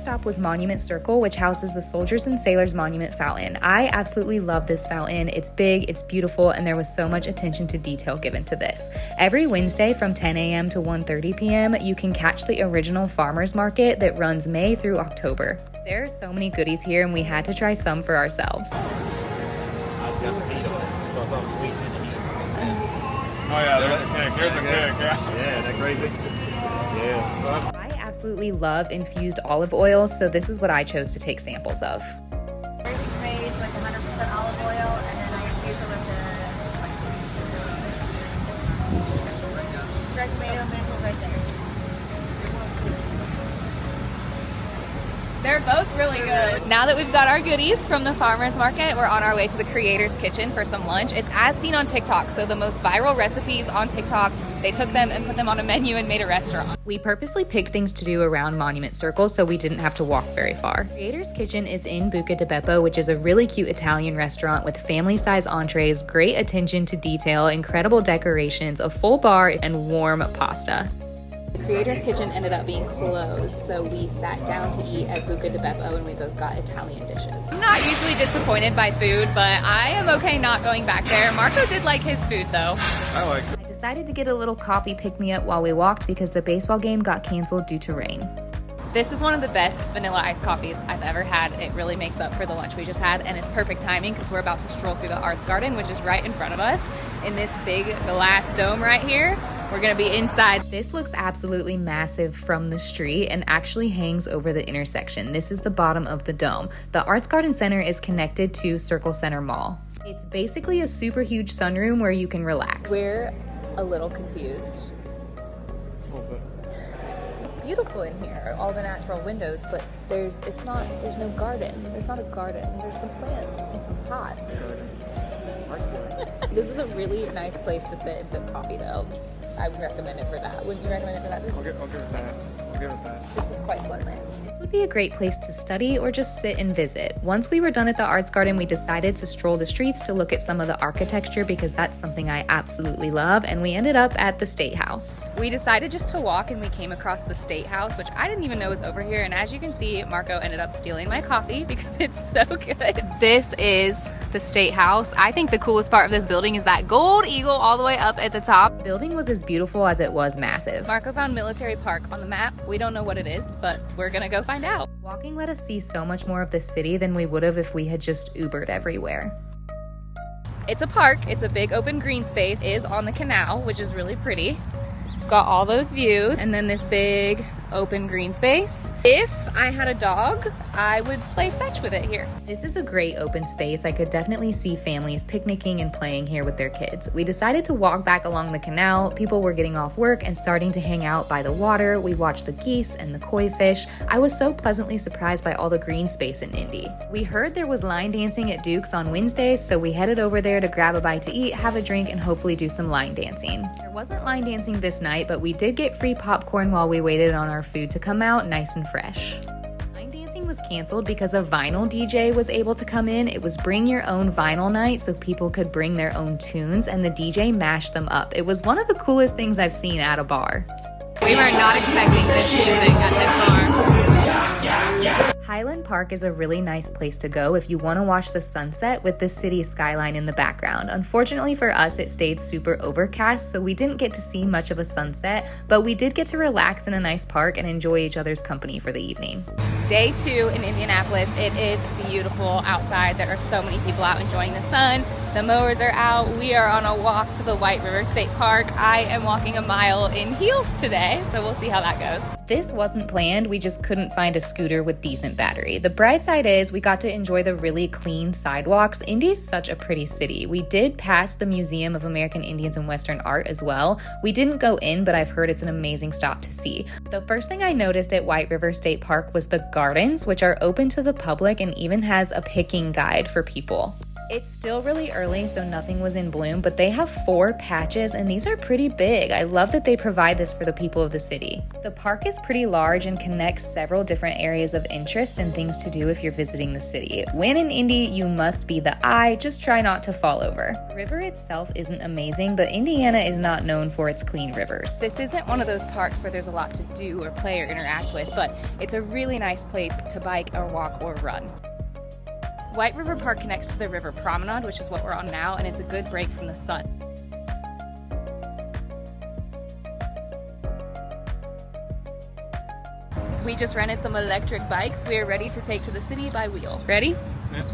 stop was Monument Circle, which houses the Soldiers and Sailors Monument Fountain. I absolutely love this fountain. It's big, it's beautiful, and there was so much attention to detail given to this. Every Wednesday from 10 a.m. to 1:30 p.m., you can catch the original farmers market that runs May through October. There are so many goodies here, and we had to try some for ourselves. It's got some heat on it. Starts off sweet and then the heat. Oh yeah, there's a kick. There's a kick. Yeah, that crazy. Yeah. I absolutely love infused olive oil, so this is what I chose to take samples of. Everything's made like 100% olive oil, and then I infuse it with the red tomato mint is right there. They're both really good. Now that we've got our goodies from the farmer's market, we're on our way to the Creator's Kitchen for some lunch. It's as seen on TikTok, so the most viral recipes on TikTok, they took them and put them on a menu and made a restaurant. We purposely picked things to do around Monument Circle so we didn't have to walk very far. Creator's Kitchen is in Buca di Beppo, which is a really cute Italian restaurant with family-size entrees, great attention to detail, incredible decorations, a full bar, and warm pasta. The Creator's Kitchen ended up being closed, so we sat down to eat at Buca di Beppo and we both got Italian dishes. I'm not usually disappointed by food, but I am okay not going back there. Marco did like his food though. I like it. I decided to get a little coffee pick-me-up while we walked because the baseball game got canceled due to rain. This is one of the best vanilla iced coffees I've ever had. It really makes up for the lunch we just had, and it's perfect timing because we're about to stroll through the Arts Garden, which is right in front of us in this big glass dome right here. We're gonna be inside. This looks absolutely massive from the street and actually hangs over the intersection. This is the bottom of the dome. The Arts Garden Center is connected to Circle Center Mall. It's basically a super huge sunroom where you can relax. We're a little confused. It's beautiful in here, all the natural windows, but there's no garden. There's not a garden. There's some plants and some pots. This is a really nice place to sit and sip coffee though. I would recommend it for that. Wouldn't you recommend it for that? I'll give it that. I'll give it that. This is quite pleasant. This would be a great place to study or just sit and visit. Once we were done at the Arts Garden, we decided to stroll the streets to look at some of the architecture because that's something I absolutely love, and we ended up at the State House. We decided just to walk and we came across the State House, which I didn't even know was over here, and as you can see, Marco ended up stealing my coffee because it's so good. This is the State House. I think the coolest part of this building is that gold eagle all the way up at the top. This building was as beautiful as it was massive. Marco found Military Park on the map. We don't know what it is, but we're gonna go find out. Walking let us see so much more of the city than we would have if we had just Ubered everywhere. It's a park. It's a big open green space. It is on the canal, which is really pretty. Got all those views, and then this big open green space. If I had a dog, I would play fetch with it here. This is a great open space. I could definitely see families picnicking and playing here with their kids. We decided to walk back along the canal. People were getting off work and starting to hang out by the water. We watched the geese and the koi fish. I was so pleasantly surprised by all the green space in Indy. We heard there was line dancing at Duke's on Wednesdays, so we headed over there to grab a bite to eat, have a drink, and hopefully do some line dancing. There wasn't line dancing this night, but we did get free popcorn while we waited on our food to come out nice and fresh. Line dancing was canceled because a vinyl DJ was able to come in. It was bring your own vinyl night, so people could bring their own tunes, and the DJ mashed them up. It was one of the coolest things I've seen at a bar. We were not expecting this music at this bar. Highland Park is a really nice place to go if you want to watch the sunset with the city skyline in the background. Unfortunately for us, it stayed super overcast, so we didn't get to see much of a sunset, but we did get to relax in a nice park and enjoy each other's company for the evening. Day 2 in Indianapolis. It is beautiful outside. There are so many people out enjoying the sun. The mowers are out. We are on a walk to the White River State Park. I am walking a mile in heels today, so we'll see how that goes. This wasn't planned, we just couldn't find a scooter with decent battery. The bright side is we got to enjoy the really clean sidewalks. Indy's such a pretty city. We did pass the Museum of American Indians and Western Art as well. We didn't go in, but I've heard it's an amazing stop to see. The first thing I noticed at White River State Park was the gardens, which are open to the public and even has a picking guide for people. It's still really early, so nothing was in bloom, but they have 4 patches and these are pretty big. I love that they provide this for the people of the city. The park is pretty large and connects several different areas of interest and things to do if you're visiting the city. When in Indy, you must be the eye, just try not to fall over. The river itself isn't amazing, but Indiana is not known for its clean rivers. This isn't one of those parks where there's a lot to do or play or interact with, but it's a really nice place to bike or walk or run. White River Park connects to the River Promenade, which is what we're on now, and it's a good break from the sun. We just rented some electric bikes. We are ready to take to the city by wheel. Ready? Yeah.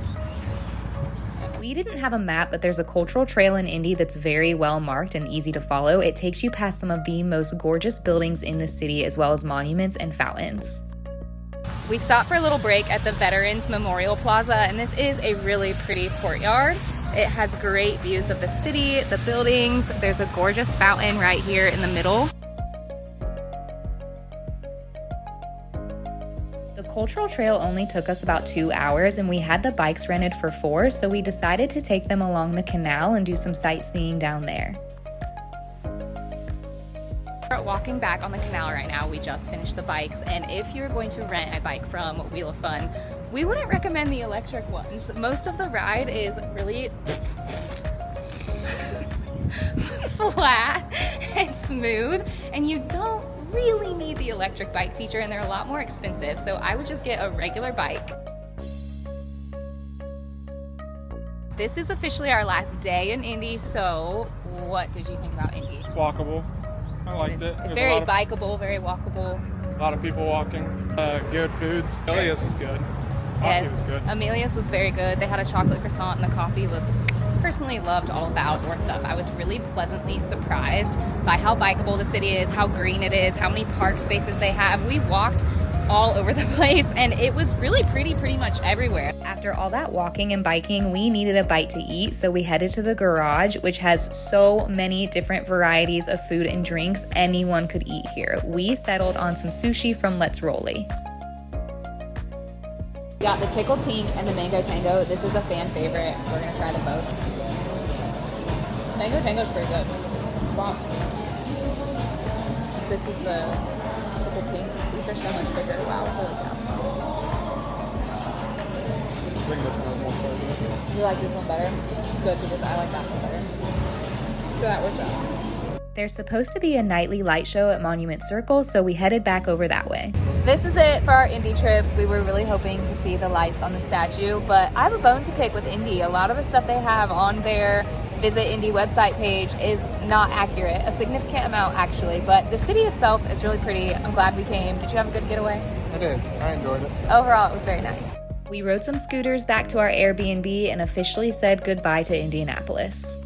We didn't have a map, but there's a cultural trail in Indy that's very well marked and easy to follow. It takes you past some of the most gorgeous buildings in the city, as well as monuments and fountains. We stopped for a little break at the Veterans Memorial Plaza, and this is a really pretty courtyard. It has great views of the city, the buildings. There's a gorgeous fountain right here in the middle. The cultural trail only took us about 2 hours and we had the bikes rented for 4, so we decided to take them along the canal and do some sightseeing down there. We're walking back on the canal right now. We just finished the bikes, and if you're going to rent a bike from Wheel of Fun, we wouldn't recommend the electric ones. Most of the ride is really flat and smooth, and you don't really need the electric bike feature, and they're a lot more expensive, so I would just get a regular bike. This is officially our last day in Indy, so what did you think about Indy? It's walkable. I liked it. It's very bikeable, very walkable. A lot of people walking. Good foods. Elias was good. Coffee was good. Amelia's was very good. They had a chocolate croissant and the coffee was, personally loved all of the outdoor stuff. I was really pleasantly surprised by how bikeable the city is, how green it is, how many park spaces they have. We walked all over the place and it was really pretty much everywhere. After all that walking and biking, we needed a bite to eat, so we headed to the garage, which has so many different varieties of food and drinks anyone could eat here. We settled on some sushi from Let's Rolly. We got the tickled pink and the mango tango. This is a fan favorite. We're gonna try them both. Mango tango's pretty good. Wow. This is the tickled pink. These are so much bigger. Wow, holy cow. You like this one better? Good, because I like that one better. So that works out. There's supposed to be a nightly light show at Monument Circle, so we headed back over that way. This is it for our Indy trip. We were really hoping to see the lights on the statue, but I have a bone to pick with Indy. A lot of the stuff they have on their Visit Indy website page is not accurate, a significant amount actually, but the city itself is really pretty. I'm glad we came. Did you have a good getaway? I did. I enjoyed it. Overall, it was very nice. We rode some scooters back to our Airbnb and officially said goodbye to Indianapolis.